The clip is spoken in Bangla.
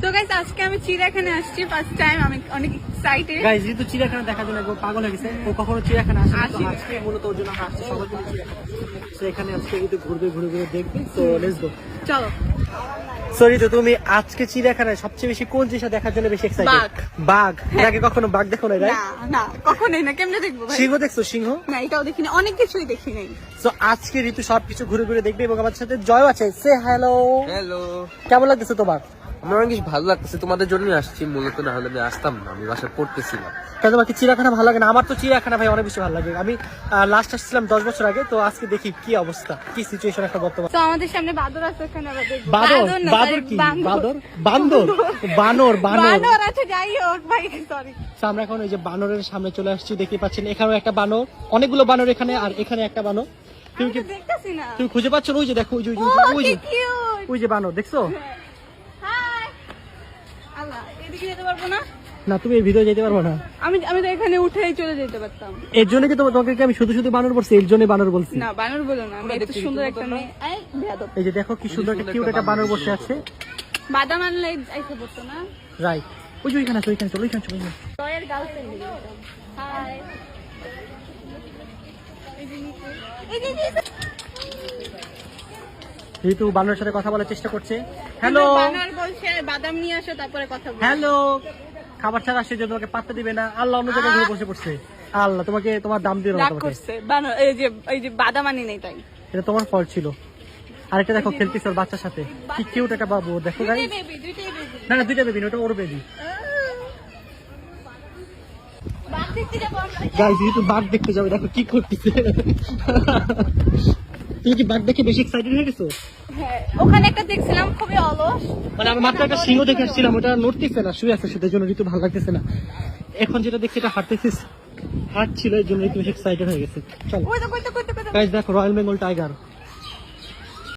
তো গাইস আজকে আমি চিড়িয়াখানায় আসছি ফার্স্ট টাইম, আমি অনেক এক্সাইটেড। গাইস যেহেতু চিড়িয়াখানা দেখার জন্য একদম পাগল হয়ে গেছে, ও কখনো চিড়িয়াখানা আসে না, তো আজকে মূলত ওর জন্য আমরা আসছি সবাই মিলে চিড়িয়াখানা। তো এখানে আজকে কিন্তু ঘুরবে ঘুরে ঘুরে দেখবে, তো লেটস গো। চলো। সরি, তো তুমি আজকে চিড়িয়াখানায় সবচেয়ে বেশি কোন জিনিসটা দেখার জন্য বেশি এক্সাইটেড? বাঘ। বাঘ? এর আগে কখনো বাঘ দেখো না? না না কখনোই না, কেমনে দেখবো ভাই? সিংহ দেখছো? সিংহ না এটাও দেখিনি, অনেক কিছুই দেখি নাই। তো আজকে ঋতু সবকিছু ঘুরে ঘুরে দেখবে এবং আমার সাথে জয় আছে। সে হ্যালো। হ্যালো, কেমন লাগতেছে তোমার? আমার অনেক কিছু ভালো লাগতেছে, তোমাদের জন্যই আসছি মূলত, না হলে আমি আসতাম না, আমি বাসায় পড়তেছিলাম। কেন তোমার কি চিড়িয়াখানা ভালো লাগে না? আমার তো চিড়িয়াখানা ভাই অনেক বেশি ভালো লাগে। আমি লাস্ট আসছিলাম 10 বছর আগে, তো আজকে দেখি কি অবস্থা, কি সিচুয়েশন একটা বর্তমান। তো আমাদের সামনে বাদর আছে, ওখানে আবার দেখবো। বাদর? না, বাদর sorry, কি? বান্দর। বান্দর? বানর? বানর? বানর আছে, যাই হোক ভাই, সরি। তো আমরা এখন ওই যে বানরের সামনে চলে আসছি, দেখতে পাচ্ছেন এখানেও একটা বানর, অনেকগুলো বানর এখানে, আর এখানে একটা বানর। তুমি আমি কি তো দেখতেছি না। তুমি খুঁজে পাচ্ছ না? ওই যে দেখো, ওই যে ও ওই কি যে কিউট। ওই যে বানর দেখছো? হাই আল্লাহ, এদিকে যেতে পারবো না? না, তুমি এই ভিডিও যেতে পারবো না। আমি তো এখানে উঠেই চলে যেতে পারতাম। এর জন্য কি তোমাকে কি আমি শুধু শুধু বানর বলছি? এর জন্য বানর বলছি। না বানর বলো না, আমি এত সুন্দর একটা মেয়ে। এই বেয়াদব। এই যে দেখো কি সুন্দর একটা কিউট একটা বানর বসে আছে। বাদাম আনলে আইসা পড়তো না। রাইট, ওই যে ওইখানে আছে, ওইখানে চলো, ওইখানে চলো। জয়ের গার্লফ্রেন্ড। হাই। যেহেতু বানরের সাথে কথা বলার চেষ্টা করছে। হ্যালো বানর বলছে বাদাম নিয়ে আসো, তারপরে কথা বলবো। হ্যালো, খাবার ছাড়া আসছে যে তোমাকে পাত্তা দিবে না। আল্লাহ অন্য জায়গায় ঘুরে বসে পড়ছে। আল্লাহ তোমাকে তোমার দাম দিয়ে রাগ তোমাকে। করছে বানর, এই যে বাদাম আনি নাই তাই। এটা তোমার ফল্ট ছিল। আরেকটা দেখো খেলতেছে ওর বাচ্চার সাথে, কি কিউট একটা বাবু, দেখো গাইস। দুইটাই বেবি। না না, দুইটা বেবি না, ওটা ওর বেবি। বাঘ দেখতে যাবো আমরা। গাইস যেহেতু বাঘ দেখতে যাবে, দেখো কি করতেছে। তুমি কি বাঘ দেখে বেশি এক্সাইটেড হয়ে গেছো? হ্যাঁ, ওখানে একটা দেখছিলাম খুবই অলস। মানে আমি মাত্র একটা সিংহ দেখে আসছিলাম, ওটা নড়তেছে না, শুয়ে আছে, সেটার জন্য ঋতু ভালো লাগতেছে না। এখন যেটা দেখছি এটা হাঁটতেছে, হাঁটছিল, এর জন্য ঋতু বেশি এক্সাইটেড হয়ে গেছে। চলো কইতো গাইস, দেখো রয়্যাল বেঙ্গল টাইগার।